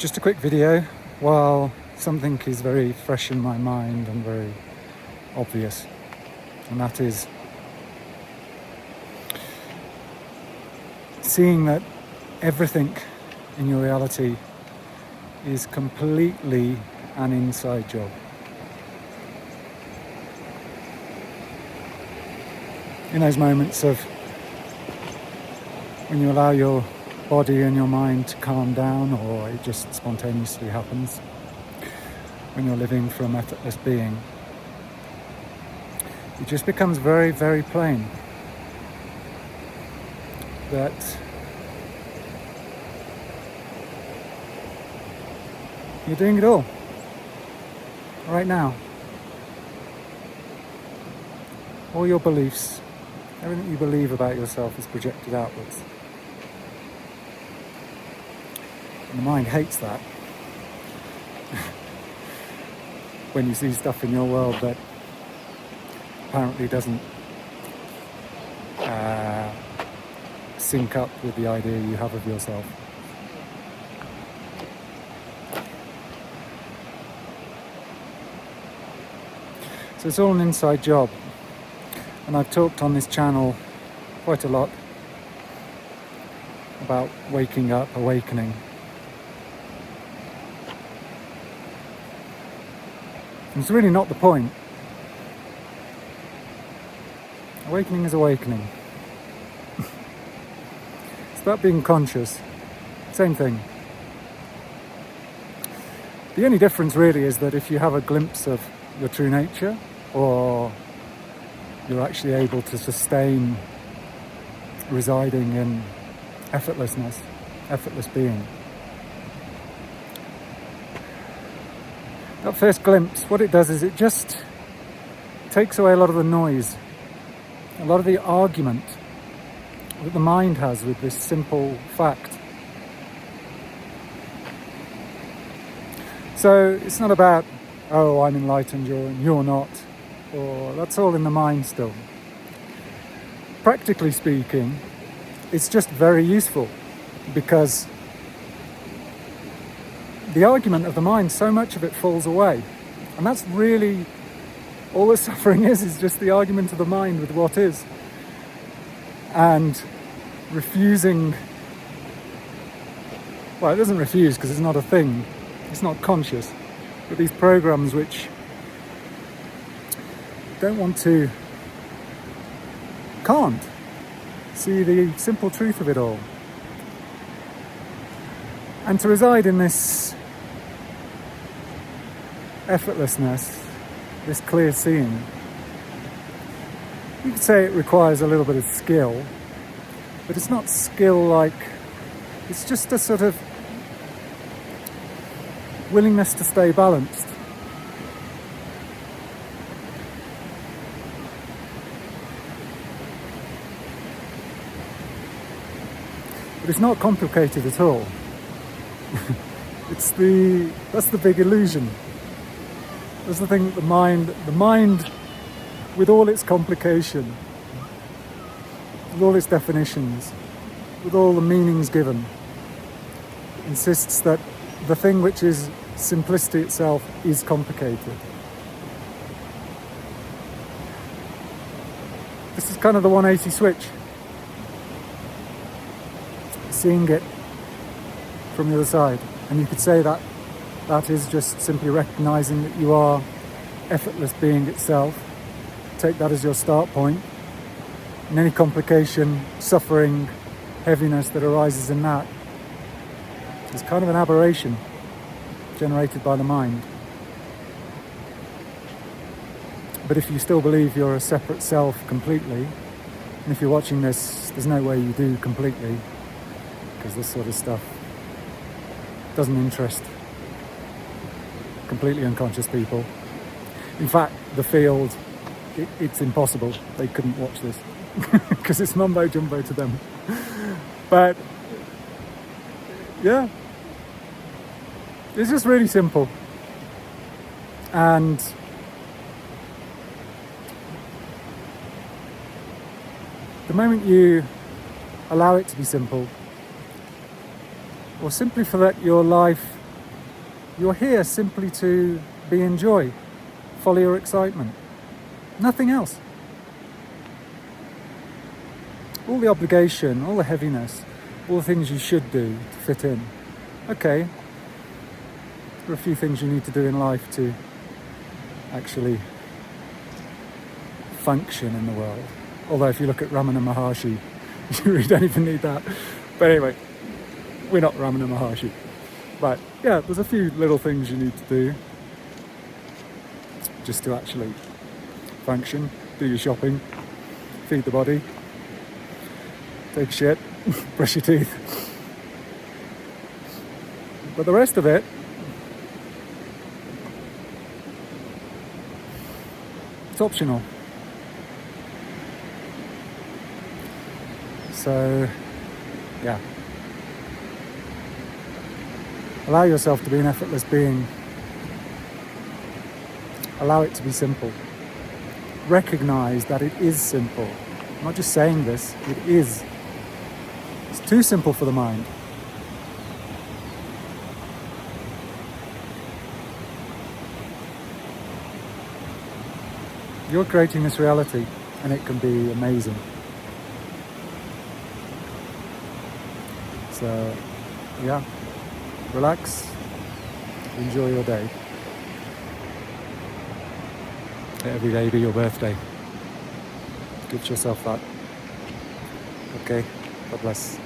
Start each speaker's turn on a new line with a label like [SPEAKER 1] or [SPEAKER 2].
[SPEAKER 1] Just a quick video while something is very fresh in my mind and very obvious, and that is seeing that everything in your reality is completely an inside job. In those moments of when you allow your body and your mind to calm down, or it just spontaneously happens, when you're living from effortless being, it just becomes very, very plain that you're doing it all right now. All your beliefs, everything you believe about yourself is projected outwards. And the mind hates that. When you see stuff in your world that apparently doesn't sync up with the idea you have of yourself. So it's all an inside job. And I've talked on this channel quite a lot about waking up, awakening. And it's really not the point. Awakening is awakening. It's about being conscious. Same thing. The only difference really is that if you have a glimpse of your true nature, or you're actually able to sustain residing in effortlessness, effortless being. That first glimpse, what it does is it just takes away a lot of the noise, a lot of the argument that the mind has with this simple fact. So it's not about, oh, I'm enlightened, you're not, or that's all in the mind still. Practically speaking, it's just very useful, because the argument of the mind, so much of it falls away. And that's really all the suffering is just the argument of the mind with what is. And refusing, well, it doesn't refuse because it's not a thing, it's not conscious. But these programs which can't see the simple truth of it all. And to reside in this effortlessness, this clear seeing, you could say it requires a little bit of skill, but it's not skill like, it's just a sort of willingness to stay balanced. But it's not complicated at all. That's the big illusion. That's the thing that the mind with all its complication, with all its definitions, with all the meanings given, insists that the thing which is simplicity itself is complicated. This is kind of the 180 switch. Seeing it from the other side. And you could say that that is just simply recognizing that you are effortless being itself. Take that as your start point. And any complication, suffering, heaviness that arises in that is kind of an aberration generated by the mind. But if you still believe you're a separate self completely, and if you're watching this, there's no way you do completely, because this sort of stuff doesn't interest completely unconscious people. In fact, the field, it's impossible. They couldn't watch this because it's mumbo jumbo to them. But yeah, it's just really simple. And the moment you allow it to be simple, or simply for that your life You're here simply to be in joy, follow your excitement, nothing else. All the obligation, all the heaviness, all the things you should do to fit in. Okay, there are a few things you need to do in life to actually function in the world. Although if you look at Ramana Maharshi, you really don't even need that. But anyway, we're not Ramana Maharshi. But yeah, there's a few little things you need to do just to actually function. Do your shopping, feed the body, take a shit, brush your teeth. But the rest of it, it's optional. So, yeah. Allow yourself to be an effortless being. Allow it to be simple. Recognize that it is simple. I'm not just saying this, it is. It's too simple for the mind. You're creating this reality, and it can be amazing. So, yeah, relax, enjoy your day. Let every day be your birthday. Give yourself that. Okay, God bless.